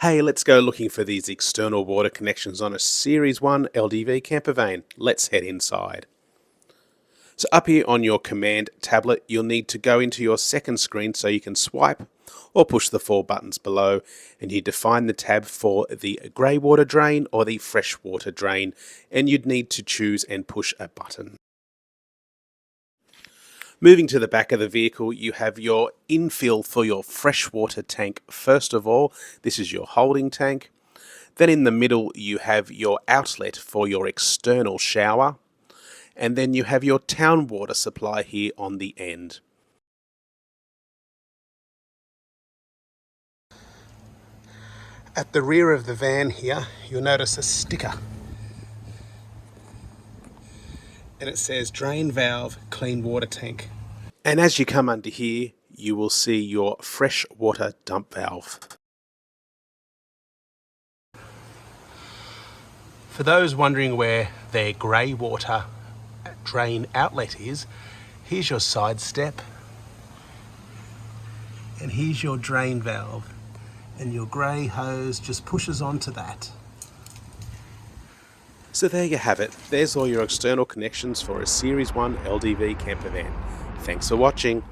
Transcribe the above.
Hey, let's go looking for these external water connections on a Series 1 LDV Campervan. Let's head inside. So up here on your command tablet, you'll need to go into your second screen so you can swipe or push the 4 buttons below, and you define the tab for the grey water drain or the fresh water drain, and you'd need to choose and push a button. Moving to the back of the vehicle, you have your infill for your freshwater tank. First of all, this is your holding tank. Then in the middle, you have your outlet for your external shower. And then you have your town water supply here on the end. At the rear of the van here, you'll notice a sticker. And it says drain valve, clean water tank. And as you come under here, you will see your fresh water dump valve. For those wondering where their grey water drain outlet is, here's your side step. And here's your drain valve. And your grey hose just pushes onto that. So there you have it. There's all your external connections for a Series 1 LDV Campervan. Thanks for watching.